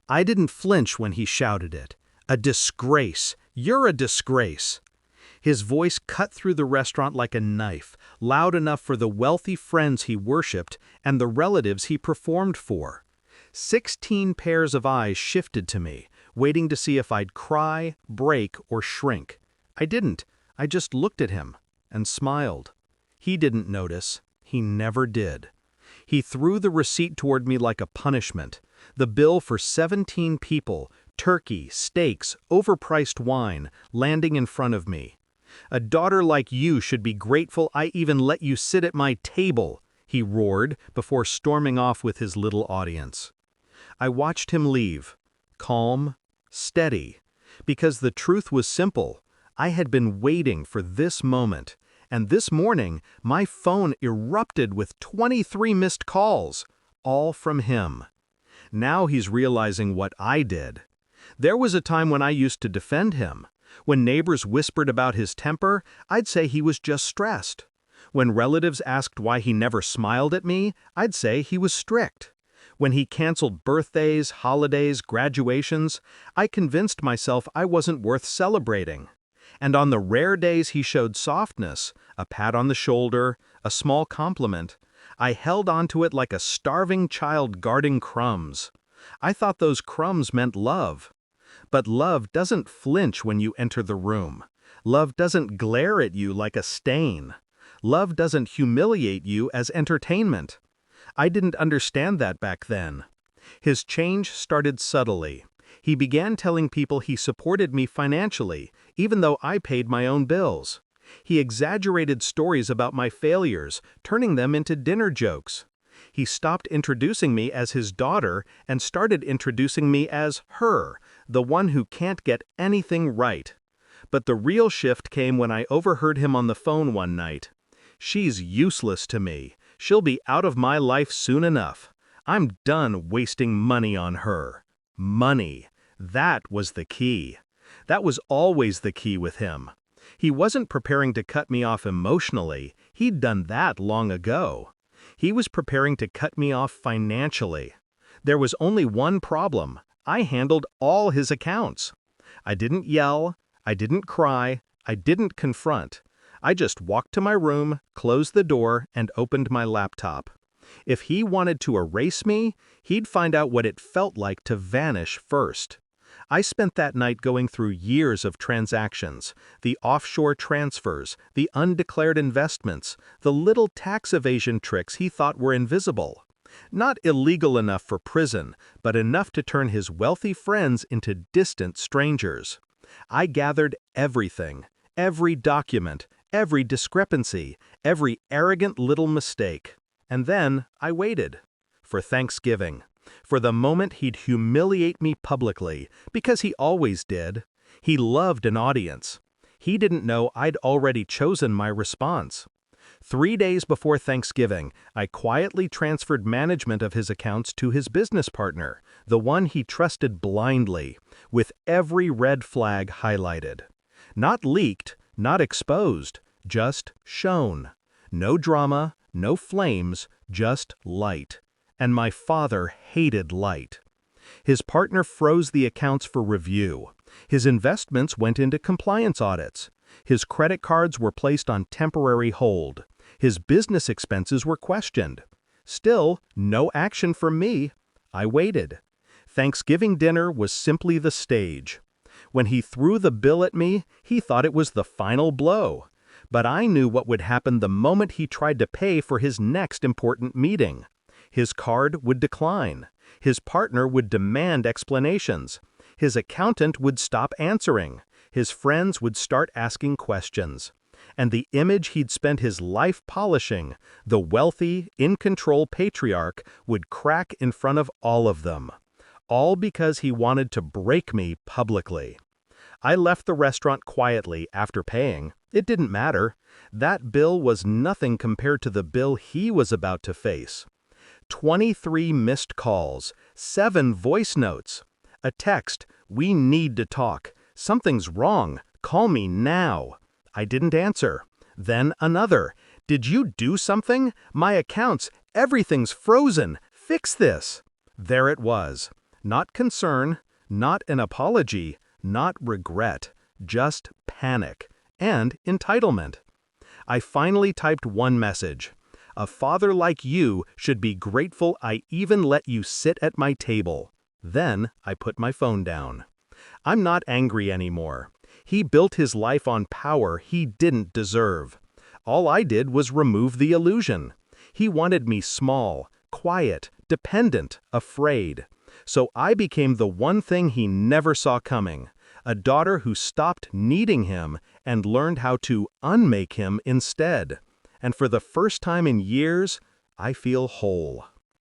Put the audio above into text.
I didn't flinch when he shouted it. A disgrace! You're a disgrace! His voice cut through the restaurant like a knife, loud enough for the wealthy friends he worshipped and the relatives he performed for. 16 pairs of eyes shifted to me, waiting to see if I'd cry, break, or shrink. I didn't. I just looked at him and smiled. He didn't notice. He never did. He threw the receipt toward me like a punishment. The bill for 17 people, turkey, steaks, overpriced wine, landing in front of me. "A daughter like you should be grateful I even let you sit at my table," he roared before storming off with his little audience. I watched him leave, calm, steady, because the truth was simple. I had been waiting for this moment, and this morning my phone erupted with 23 missed calls, all from him. Now he's realizing what I did. There was a time when I used to defend him. When neighbors whispered about his temper, I'd say he was just stressed. When relatives asked why he never smiled at me, I'd say he was strict. When he canceled birthdays, holidays, graduations, I convinced myself I wasn't worth celebrating. And on the rare days he showed softness, a pat on the shoulder, a small compliment, I held onto it like a starving child guarding crumbs. I thought those crumbs meant love. But love doesn't flinch when you enter the room. Love doesn't glare at you like a stain. Love doesn't humiliate you as entertainment. I didn't understand that back then. His change started subtly. He began telling people he supported me financially, even though I paid my own bills. He exaggerated stories about my failures, turning them into dinner jokes. He stopped introducing me as his daughter and started introducing me as her, the one who can't get anything right. But the real shift came when I overheard him on the phone one night. "She's useless to me. She'll be out of my life soon enough. I'm done wasting money on her." Money. That was the key. That was always the key with him. He wasn't preparing to cut me off emotionally. He'd done that long ago. He was preparing to cut me off financially. There was only one problem. I handled all his accounts. I didn't yell, I didn't cry, I didn't confront. I just walked to my room, closed the door, and opened my laptop. If he wanted to erase me, he'd find out what it felt like to vanish first. I spent that night going through years of transactions, the offshore transfers, the undeclared investments, the little tax evasion tricks he thought were invisible. Not illegal enough for prison, but enough to turn his wealthy friends into distant strangers. I gathered everything, every document, every discrepancy, every arrogant little mistake. And then I waited. For Thanksgiving. For the moment he'd humiliate me publicly, because he always did. He loved an audience. He didn't know I'd already chosen my response. 3 days before Thanksgiving, I quietly transferred management of his accounts to his business partner, the one he trusted blindly, with every red flag highlighted. Not leaked, not exposed, just shown. No drama, no flames, just light. And my father hated light. His partner froze the accounts for review. His investments went into compliance audits. His credit cards were placed on temporary hold. His business expenses were questioned. Still, no action from me. I waited. Thanksgiving dinner was simply the stage. When he threw the bill at me, he thought it was the final blow. But I knew what would happen the moment he tried to pay for his next important meeting. His card would decline. His partner would demand explanations. His accountant would stop answering. His friends would start asking questions. And the image he'd spent his life polishing, the wealthy, in-control patriarch, would crack in front of all of them. All because he wanted to break me publicly. I left the restaurant quietly after paying. It didn't matter. That bill was nothing compared to the bill he was about to face. 23 missed calls, 7 voice notes, a text, "We need to talk. Something's wrong. Call me now." I didn't answer. Then another, "Did you do something? My accounts, everything's frozen. Fix this." There it was. Not concern, not an apology, not regret, just panic and entitlement. I finally typed one message. A father like you should be grateful I even let you sit at my table. Then I put my phone down. I'm not angry anymore. He built his life on power he didn't deserve. All I did was remove the illusion. He wanted me small, quiet, dependent, afraid. So I became the one thing he never saw coming, a daughter who stopped needing him and learned how to unmake him instead. And for the first time in years, I feel whole.